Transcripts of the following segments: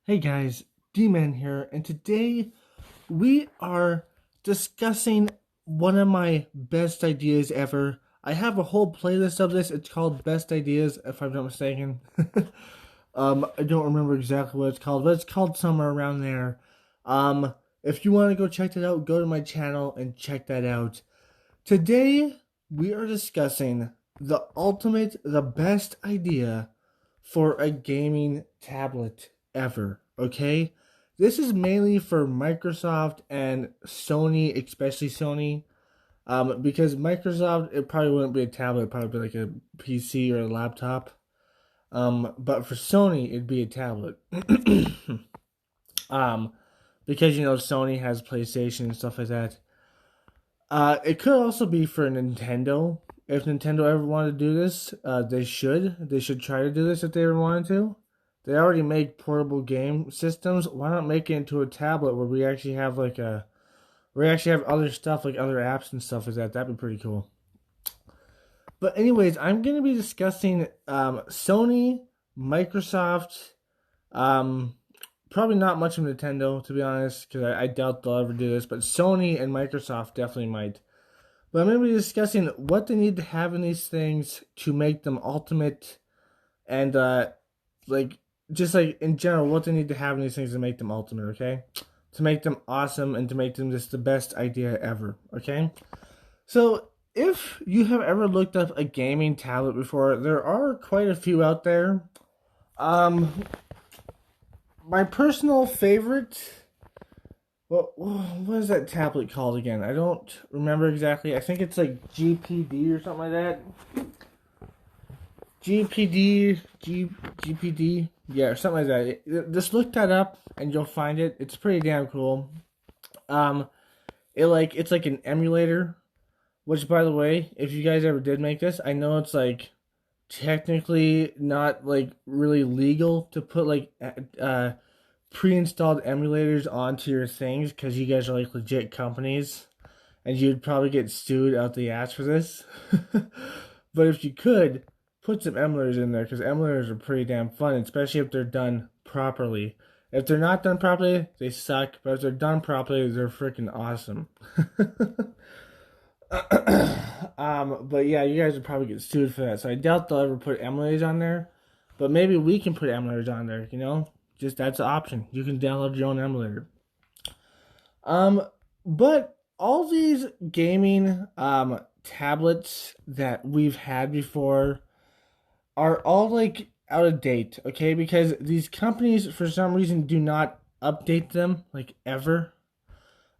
Hey guys, D-Man here, and today we are discussing one of my best ideas ever. I have a whole playlist of this. It's called Best Ideas, if I'm not mistaken. I don't remember exactly what it's called, but it's called somewhere around there. If you want to go check that out, go to my channel and check that out. Today we are discussing the best idea for a gaming tablet ever, okay? This is mainly for Microsoft and Sony, especially Sony. Because Microsoft, it probably wouldn't be a tablet, it'd probably be like a PC or a laptop. But for Sony, it'd be a tablet. um, because Sony has PlayStation and stuff like that. It could also be for Nintendo. If Nintendo ever wanted to do this, they should. They should try to do this if they ever wanted to. They already make portable game systems. Why not make it into a tablet where we actually have other stuff like other apps and stuff like that? That'd be pretty cool. But anyways, I'm gonna be discussing Sony, Microsoft, probably not much of Nintendo to be honest, because I doubt they'll ever do this. But Sony and Microsoft definitely might. But I'm going to be discussing what they need to have in these things to make them ultimate, and just like in general, what they need to have in these things to make them ultimate. Okay, to make them awesome and to make them just the best idea ever. Okay, so if you have ever looked up a gaming tablet before, there are quite a few out there. My personal favorite. Well, what is that tablet called again? I don't remember exactly. I think it's like GPD or something like that. GPD, yeah, or something like that. Just look that up and you'll find it. It's pretty damn cool. It's like an emulator, which by the way, if you guys ever did make this, I know it's like technically not like really legal to put like pre-installed emulators onto your things because you guys are like legit companies and you'd probably get sued out the ass for this. But if you could, put some emulators in there because emulators are pretty damn fun, especially if they're done properly. If they're not done properly, they suck, but if they're done properly, they're freaking awesome. But yeah, you guys would probably get sued for that, so I doubt they'll ever put emulators on there, but maybe we can put emulators on there, just that's an option. You can download your own emulator. But all these gaming tablets that we've had before are all like out of date, okay? Because these companies for some reason do not update them like ever.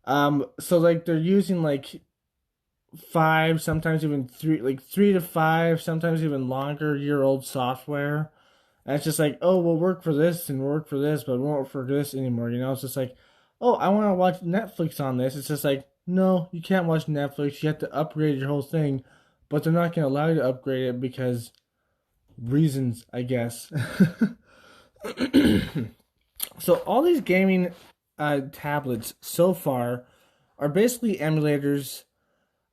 So like they're using like 5, sometimes even 3, like 3 to 5, sometimes even longer year old software. And it's just like, oh, we'll work for this and work for this, but we won't work for this anymore. It's just like, oh, I want to watch Netflix on this. It's just like, no, you can't watch Netflix. You have to upgrade your whole thing. But they're not going to allow you to upgrade it because reasons, I guess. So all these gaming tablets so far are basically emulators.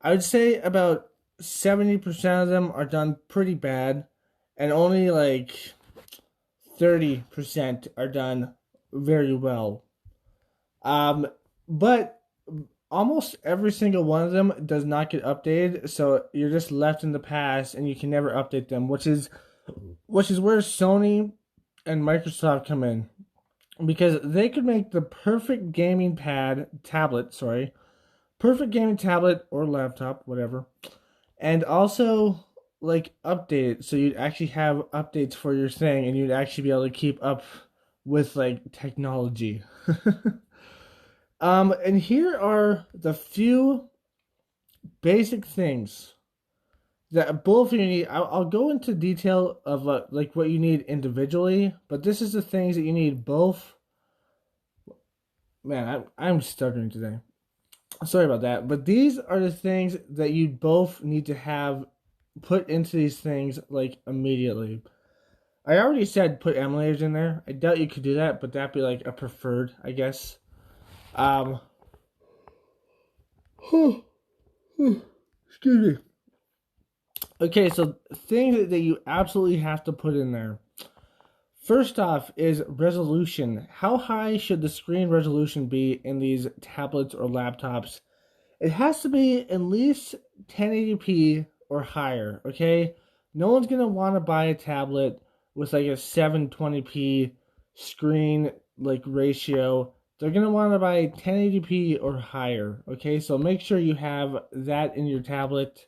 I would say about 70% of them are done pretty bad. And only like 30% are done very well. But almost every single one of them does not get updated, so you're just left in the past and you can never update them, which is where Sony and Microsoft come in. Because they could make the perfect gaming perfect gaming tablet or laptop, whatever. And also like update it so you'd actually have updates for your thing and you'd actually be able to keep up with like technology. And here are the few basic things that both of you need. I'll go into detail of like what you need individually, but this is the things that you need both. Man, I'm stuttering today. Sorry about that, but these are the things that you both need to have put into these things like immediately. I already said put emulators in there. I doubt you could do that, but that'd be like a preferred, I guess. Excuse me. Okay, so things that you absolutely have to put in there. First off is resolution. How high should the screen resolution be in these tablets or laptops? It has to be at least 1080p or higher, okay? No one's going to want to buy a tablet with like a 720p screen like ratio. They're going to want to buy 1080p or higher, okay? So make sure you have that in your tablet.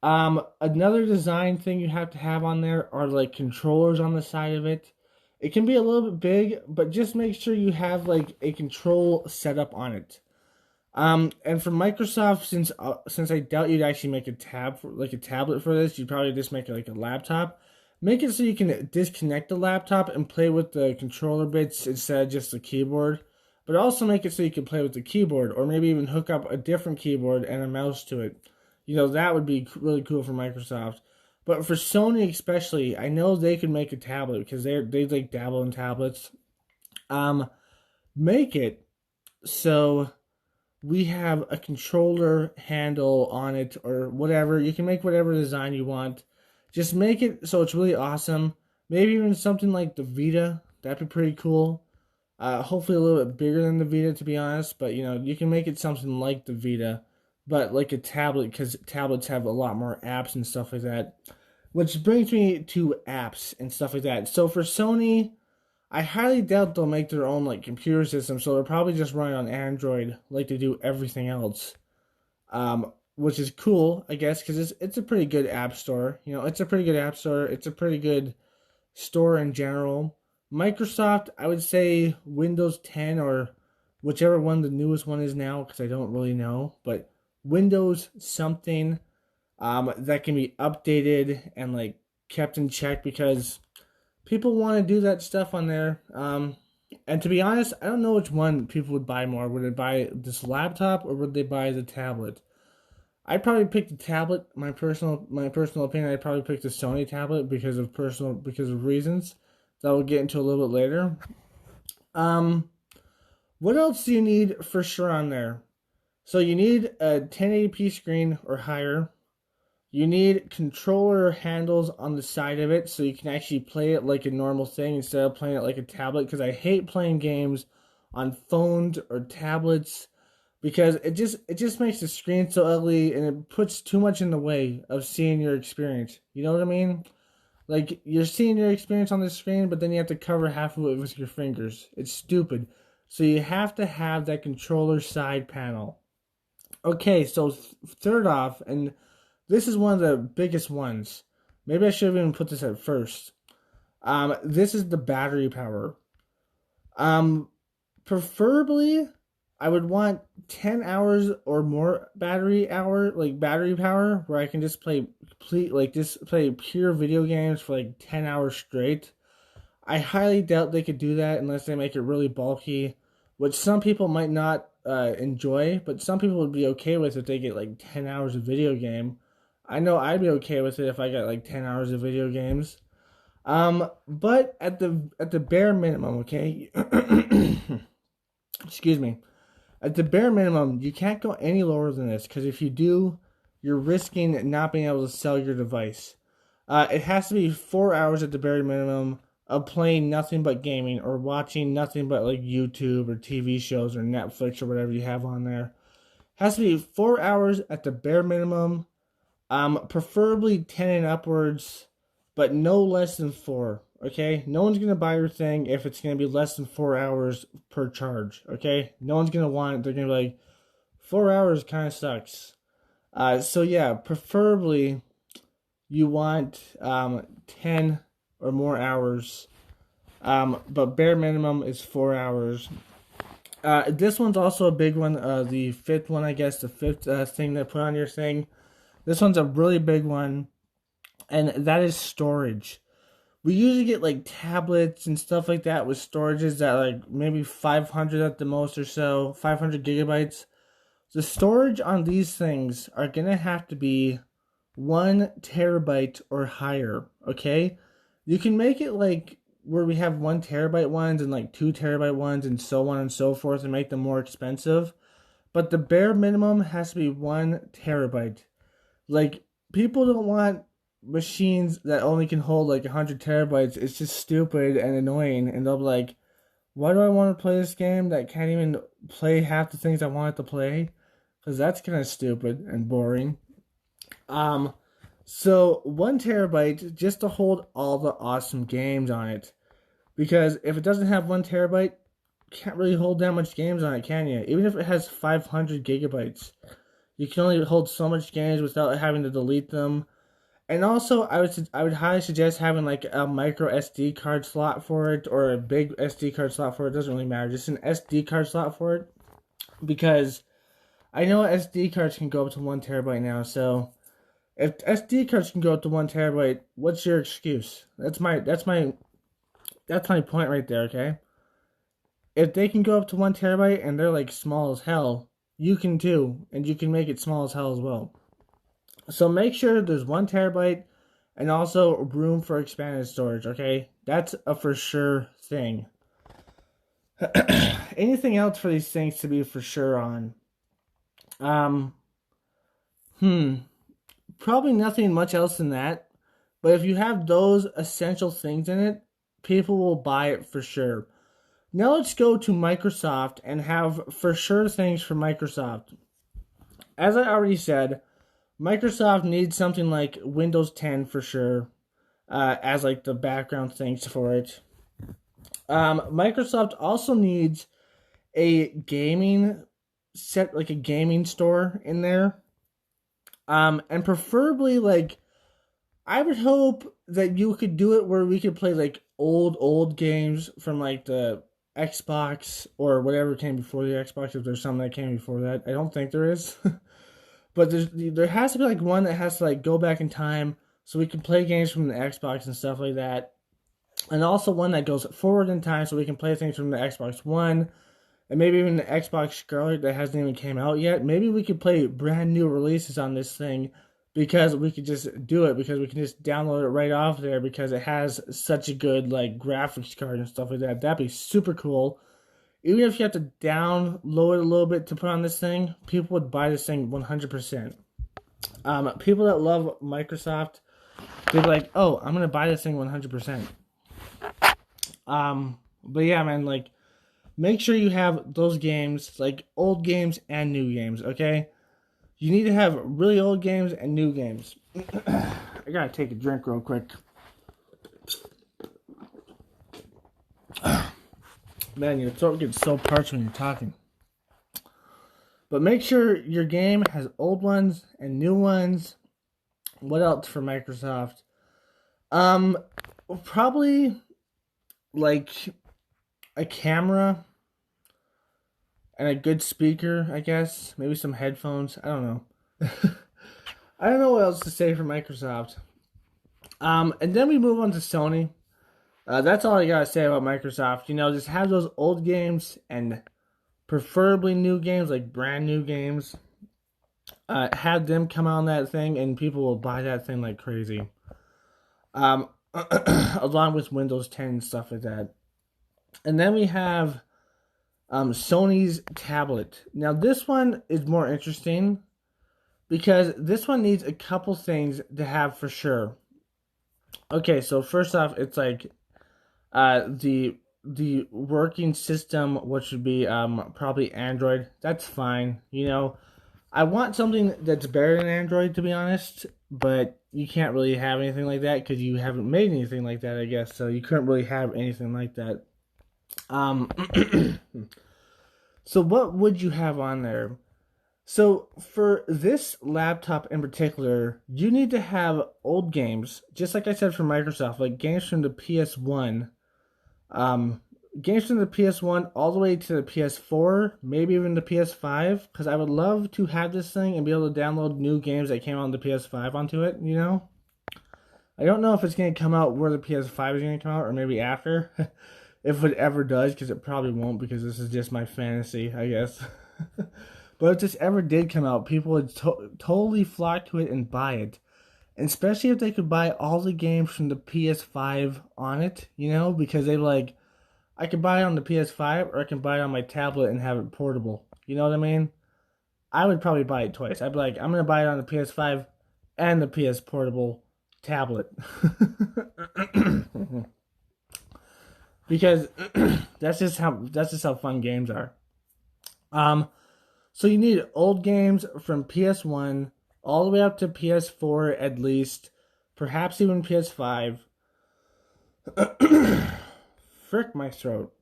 Another design thing you have to have on there are like controllers on the side of it. It can be a little bit big, but just make sure you have like a control setup on it. And for Microsoft, since I doubt you'd actually make a tablet for this, you'd probably just make it like a laptop. Make it so you can disconnect the laptop and play with the controller bits instead of just the keyboard. But also make it so you can play with the keyboard, or maybe even hook up a different keyboard and a mouse to it. You know, that would be really cool for Microsoft. But for Sony especially, I know they could make a tablet because they like dabble in tablets. Make it so we have a controller handle on it or whatever. You can make whatever design you want. Just make it so it's really awesome. Maybe even something like the Vita. That'd be pretty cool. Hopefully a little bit bigger than the Vita, to be honest. But, you know, you can make it something like the Vita. But like a tablet, because tablets have a lot more apps and stuff like that. Which brings me to apps and stuff like that. So for Sony, I highly doubt they'll make their own like computer system, so they'll probably just run on Android like they do everything else. Which is cool, I guess, because it's a pretty good app store. You know, it's a pretty good app store. It's a pretty good store in general. Microsoft, I would say Windows 10 or whichever one the newest one is now, because I don't really know, but Windows something that can be updated and like kept in check because people want to do that stuff on there. And to be honest, I don't know which one people would buy more. Would they buy this laptop or would they buy the tablet? I'd probably pick the tablet. My personal opinion, I'd probably pick the Sony tablet because of reasons that we'll get into a little bit later. What else do you need for sure on there? So you need a 1080p screen or higher. You need controller handles on the side of it so you can actually play it like a normal thing instead of playing it like a tablet, because I hate playing games on phones or tablets because it just makes the screen so ugly and it puts too much in the way of seeing your experience. You know what I mean? Like, you're seeing your experience on the screen, but then you have to cover half of it with your fingers. It's stupid. So you have to have that controller side panel. Okay, so third off, and this is one of the biggest ones. Maybe I should have even put this at first. This is the battery power. Preferably, I would want 10 hours or more battery power, where I can just play pure video games for like 10 hours straight. I highly doubt they could do that unless they make it really bulky, which some people might not enjoy, but some people would be okay with if they get like 10 hours of video game. I know I'd be okay with it if I got like 10 hours of video games. But at the bare minimum, okay? Excuse me. At the bare minimum, you can't go any lower than this, because if you do, you're risking not being able to sell your device. It has to be 4 hours at the bare minimum of playing nothing but gaming or watching nothing but like YouTube or TV shows or Netflix or whatever you have on there. It has to be 4 hours at the bare minimum. Preferably 10 and upwards, but no less than 4, okay? No one's going to buy your thing if it's going to be less than 4 hours per charge, okay? No one's going to want it. They're going to be like, 4 hours kind of sucks. So yeah, preferably you want 10 or more hours, but bare minimum is 4 hours. This one's also a big one, the fifth one, I guess, the fifth thing they put on your thing. This one's a really big one, and that is storage. We usually get like tablets and stuff like that with storages that like maybe 500 at the most or so, 500 gigabytes. The storage on these things are going to have to be 1 terabyte or higher, okay? You can make it like where we have 1 terabyte ones and like 2 terabyte ones and so on and so forth and make them more expensive. But the bare minimum has to be 1 terabyte. Like, people don't want machines that only can hold like 100 terabytes, it's just stupid and annoying. And they'll be like, why do I want to play this game that can't even play half the things I want it to play? Because that's kind of stupid and boring. So 1 terabyte just to hold all the awesome games on it. Because if it doesn't have 1 terabyte, you can't really hold that much games on it, can you? Even if it has 500 gigabytes, you can only hold so much games without having to delete them. And also, I would highly suggest having like a micro SD card slot for it or a big SD card slot for it. It doesn't really matter. Just an SD card slot for it, because I know SD cards can go up to 1 terabyte now. So if SD cards can go up to 1 terabyte, what's your excuse? That's my point right there. Okay, if they can go up to 1 terabyte and they're like small as hell, you can too, and you can make it small as hell as well. So make sure there's 1 terabyte and also room for expanded storage, okay? That's a for sure thing. Anything else for these things to be for sure on? Probably nothing much else than that. But if you have those essential things in it, people will buy it for sure. Now let's go to Microsoft and have for sure things for Microsoft. As I already said, Microsoft needs something like Windows 10 for sure, as like the background things for it. Microsoft also needs a gaming set, like a gaming store in there. And preferably like, I would hope that you could do it where we could play like old games from like the Xbox or whatever came before the Xbox, if there's something that came before that. I don't think there is. But there has to be like one that has to like go back in time so we can play games from the Xbox and stuff like that. And also one that goes forward in time so we can play things from the Xbox One and maybe even the Xbox Scarlet that hasn't even came out yet. Maybe we could play brand new releases on this thing because we could just do it, because we can just download it right off there because it has such a good like graphics card and stuff like that. That'd be super cool. Even if you have to download it a little bit to put on this thing, people would buy this thing 100%. People that love Microsoft, they'd be like, oh, I'm going to buy this thing 100%. But yeah, man, like, make sure you have those games, like old games and new games, okay? You need to have really old games and new games. I gotta take a drink real quick. Man, your throat gets so parched when you're talking. But make sure your game has old ones and new ones. What else for Microsoft? Probably like a camera and a good speaker, I guess. Maybe some headphones. I don't know. I don't know what else to say for Microsoft. And then we move on to Sony. That's all I gotta say about Microsoft. You know, just have those old games and preferably new games, like brand new games. Have them come on that thing, and people will buy that thing like crazy. Along with Windows 10 and stuff like that. And then we have Sony's tablet. Now this one is more interesting because this one needs a couple things to have for sure. Okay, so first off, it's like the working system, which would be probably Android. That's fine. You know, I want something that's better than Android, to be honest, but you can't really have anything like that because you haven't made anything like that, I guess. So you couldn't really have anything like that. So what would you have on there? So for this laptop in particular, you need to have old games, just like I said for Microsoft, like games from the PS1. Games from the PS1 all the way to the PS4, maybe even the PS5, because I would love to have this thing and be able to download new games that came out on the PS5 onto it, you know? I don't know if it's going to come out where the PS5 is going to come out, or maybe after, if it ever does, because it probably won't, because this is just my fantasy, I guess. But if this ever did come out, people would totally flock to it and buy it. And especially if they could buy all the games from the PS5 on it, you know, because they like, I could buy it on the PS5 or I can buy it on my tablet and have it portable. You know what I mean? I would probably buy it twice. I'd be like, I'm going to buy it on the PS5 and the PS Portable tablet. Because that's just how fun games are. So you need old games from PS1 all the way up to PS4 at least, perhaps even PS5. Frick my throat.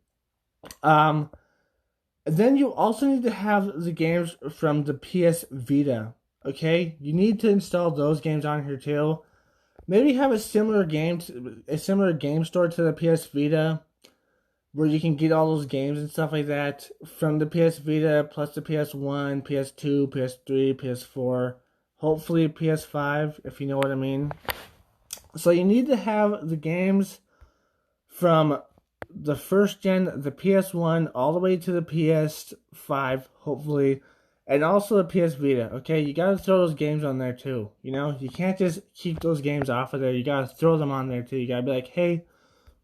Then you also need to have the games from the PS Vita. Okay, you need to install those games on here too. Maybe have a similar game store to the PS Vita, where you can get all those games and stuff like that from the PS Vita, plus the PS1, PS2, PS3, PS4, hopefully PS5, if you know what I mean. So you need to have the games from the first gen, the PS1, all the way to the PS5, hopefully, and also the PS Vita, okay? You gotta throw those games on there too, you know? You can't just keep those games off of there. You gotta throw them on there too. You gotta be like, hey,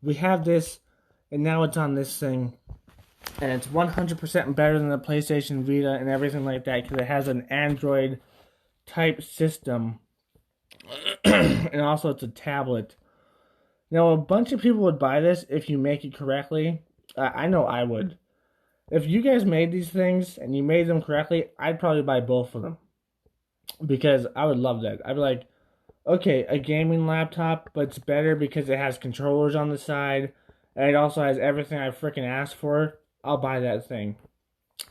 we have this, and now it's on this thing, and it's 100% better than the PlayStation Vita and everything like that, because it has an Android-type system, and also it's a tablet. Now, a bunch of people would buy this if you make it correctly. I know I would. If you guys made these things and you made them correctly, I'd probably buy both of them. Because I would love that. I'd be like, okay, a gaming laptop, but it's better because it has controllers on the side, and it also has everything I freaking asked for. I'll buy that thing.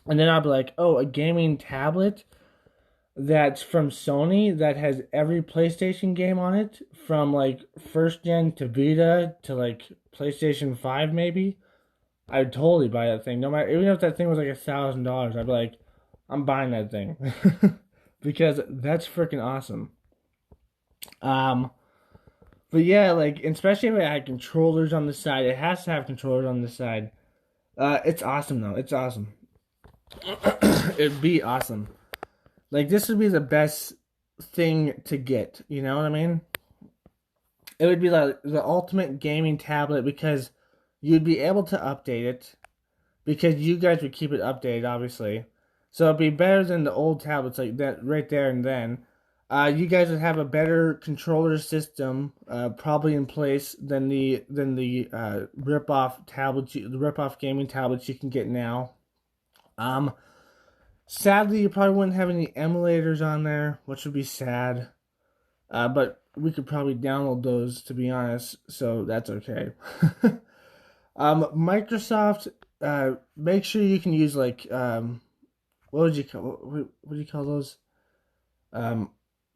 And then I'll be like, oh, a gaming tablet that's from Sony that has every PlayStation game on it, from like first gen to Vita to like PlayStation 5 maybe. I'd totally buy that thing. No matter, even if that thing was like $1,000, I'd be like, I'm buying that thing. Because that's freaking awesome. But yeah, like, especially if it had controllers on the side, it has to have controllers on the side. It's awesome though. It's awesome. It'd be awesome. Like, this would be the best thing to get, you know what I mean? It would be like the ultimate gaming tablet, because you'd be able to update it, because you guys would keep it updated, obviously. So it'd be better than the old tablets like that right there and then. You guys would have a better controller system, probably in place than the rip-off tablets, the rip-off gaming tablets you can get now. Sadly, you probably wouldn't have any emulators on there, which would be sad. But we could probably download those, to be honest, so that's okay. Microsoft, make sure you can use like what do you call those?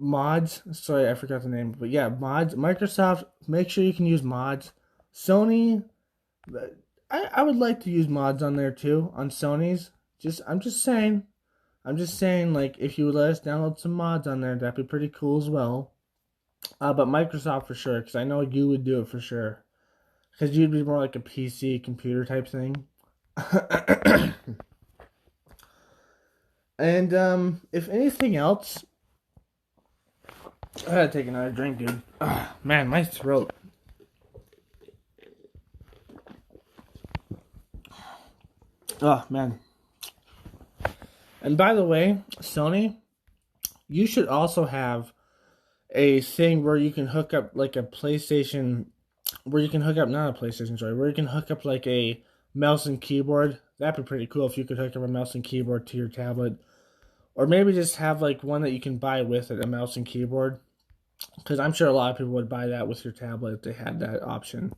Mods. Sorry, I forgot the name, but yeah, mods. Microsoft, make sure you can use mods. Sony, I would like to use mods on there too, on Sony's. I'm just saying, like, if you would let us download some mods on there, that'd be pretty cool as well. But Microsoft for sure, because I know you would do it for sure. Because you'd be more like a PC computer type thing. And if anything else, I gotta take another drink, dude. Man, my throat. Oh, man. And by the way, Sony, you should also have a thing where you can hook up like a PlayStation, where you can hook up, not a PlayStation, sorry, where you can hook up like a mouse and keyboard. That'd be pretty cool if you could hook up a mouse and keyboard to your tablet. Or maybe just have like one that you can buy with it, a mouse and keyboard. Because I'm sure a lot of people would buy that with your tablet if they had that option.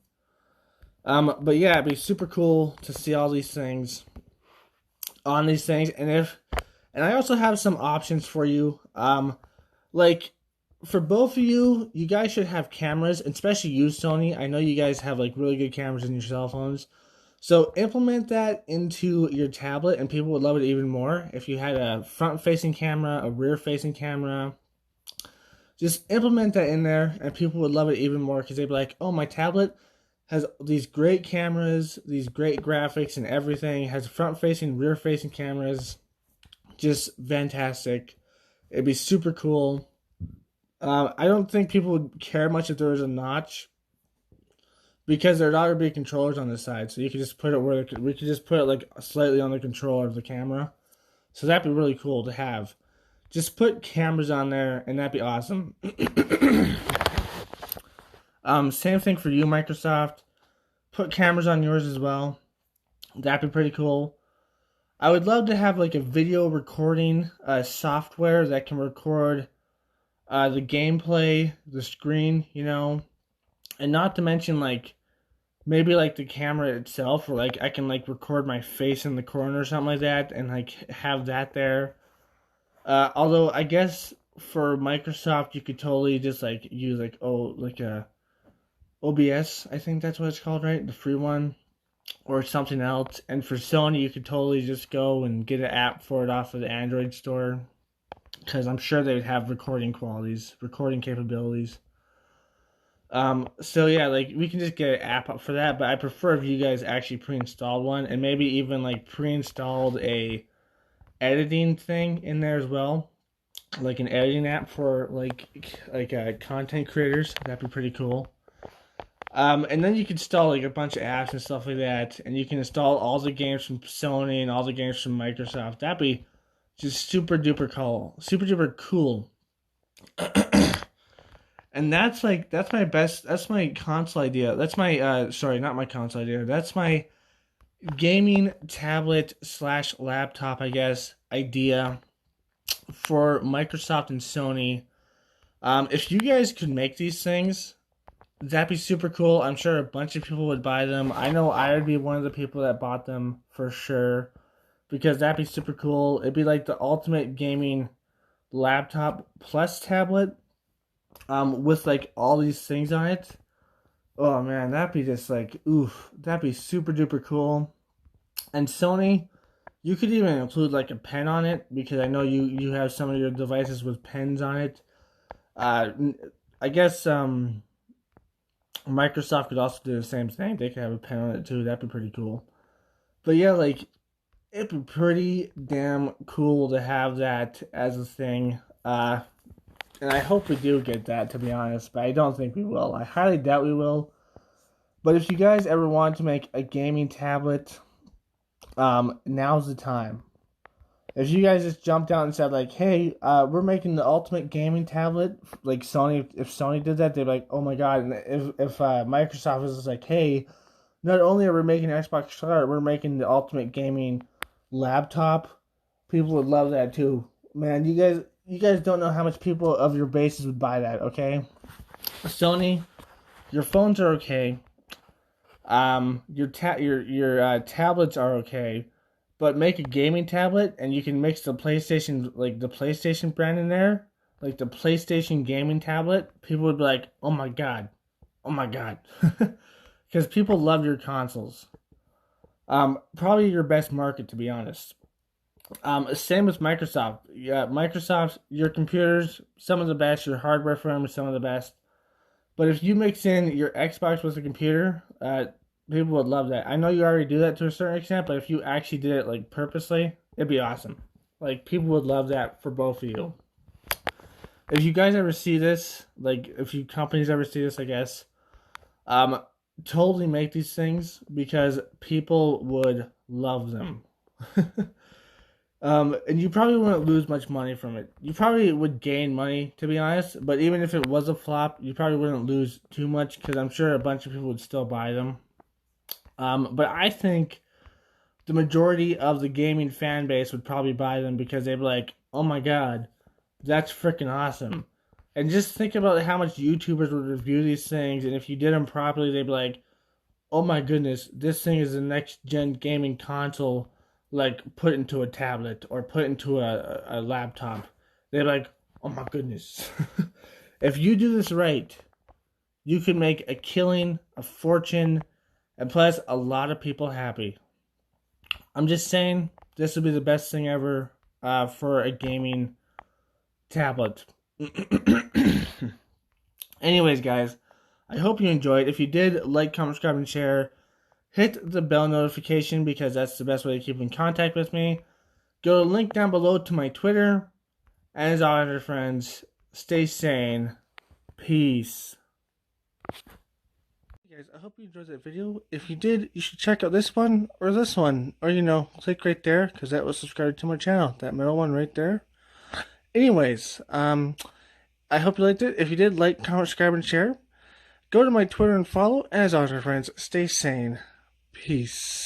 But yeah, it'd be super cool to see all these things on these things. And I also have some options for you. Like, for both of you, you guys should have cameras, especially you, Sony. I know you guys have like really good cameras in your cell phones. So implement that into your tablet, and people would love it even more. If you had a front-facing camera, a rear-facing camera, just implement that in there, and people would love it even more, because they'd be like, oh, my tablet has these great cameras, these great graphics and everything. It has front-facing, rear-facing cameras. Just fantastic. It'd be super cool. I don't think people would care much if there was a notch, because there'd already be controllers on the side, so you could just put it where we could just put it like slightly on the controller of the camera. So that'd be really cool to have. Just put cameras on there, and that'd be awesome. Same thing for you, Microsoft. Put cameras on yours as well. That'd be pretty cool. I would love to have like a video recording software that can record the gameplay, the screen, and not to mention like maybe like the camera itself, or like I can like record my face in the corner or something like that, and like have that there. Although I guess for Microsoft, you could totally just like use like a OBS. I think that's what it's called, right? The free one, or something else. And for Sony, you could totally just go and get an app for it off of the Android store, because I'm sure they would have recording capabilities. So yeah, like we can just get an app up for that, but I prefer if you guys actually pre-installed one, and maybe even like pre-installed a editing thing in there as well, like an editing app for content creators. That'd be pretty cool. And then you can install like a bunch of apps and stuff like that, and you can install all the games from Sony and all the games from Microsoft. That'd be just super duper cool. And that's my console idea. That's my sorry, not my console idea. That's my gaming tablet / laptop, I guess, idea for Microsoft and Sony. If you guys could make these things, that'd be super cool. I'm sure a bunch of people would buy them. I know I would be one of the people that bought them for sure, because that'd be super cool. It'd be like the ultimate gaming laptop plus tablet, with like all these things on it. Oh man, that'd be just like, oof, that'd be super duper cool. And Sony, you could even include like a pen on it, because I know you have some of your devices with pens on it. I guess Microsoft could also do the same thing. They could have a pen on it too. That'd be pretty cool. But yeah, like it'd be pretty damn cool to have that as a thing. And I hope we do get that, to be honest, but I don't think we will. I highly doubt we will. But if you guys ever want to make a gaming tablet, now's the time. If you guys just jumped out and said like, "Hey, we're making the ultimate gaming tablet," like Sony, if Sony did that, they'd be like, "Oh my god!" And if Microsoft was just like, "Hey, not only are we making Xbox Star, we're making the ultimate gaming laptop," people would love that too. Man, you guys don't know how much people of your bases would buy that. Okay, Sony, your phones are okay. Your tablets are okay. But make a gaming tablet, and you can mix the PlayStation brand in there, like the PlayStation gaming tablet. People would be like, "Oh my god, because people love your consoles. Probably your best market, to be honest. Same with Microsoft. Yeah, Microsoft, your computers, some of the best. Your hardware firm, some of the best. But if you mix in your Xbox with a computer, people would love that. I know you already do that to a certain extent, but if you actually did it like purposely, it'd be awesome. Like people would love that for both of you. If you guys ever see this, like if you companies ever see this, I guess, totally make these things, because people would love them. And you probably wouldn't lose much money from it. You probably would gain money, to be honest. But even if it was a flop, you probably wouldn't lose too much, because I'm sure a bunch of people would still buy them. But I think the majority of the gaming fan base would probably buy them, because they'd be like, "Oh my god, that's freaking awesome." And just think about how much YouTubers would review these things, and if you did them properly, they'd be like, "Oh my goodness, this thing is the next gen gaming console, like put into a tablet or put into a laptop." They're like, "Oh my goodness." If you do this right, you can make a killing, a fortune, and plus a lot of people happy. I'm just saying, this would be the best thing ever for a gaming tablet. Anyways, guys, I hope you enjoyed. If you did, like, comment, subscribe, and share. Hit the bell notification, because that's the best way to keep in contact with me. Go to the link down below to my Twitter. And as always, friends, stay sane. Peace. Hey guys, I hope you enjoyed that video. If you did, you should check out this one or this one. Or, click right there, because that will subscribe to my channel. That middle one right there. Anyways, I hope you liked it. If you did, like, comment, subscribe, and share. Go to my Twitter and follow. And as always, my friends, stay sane. Peace.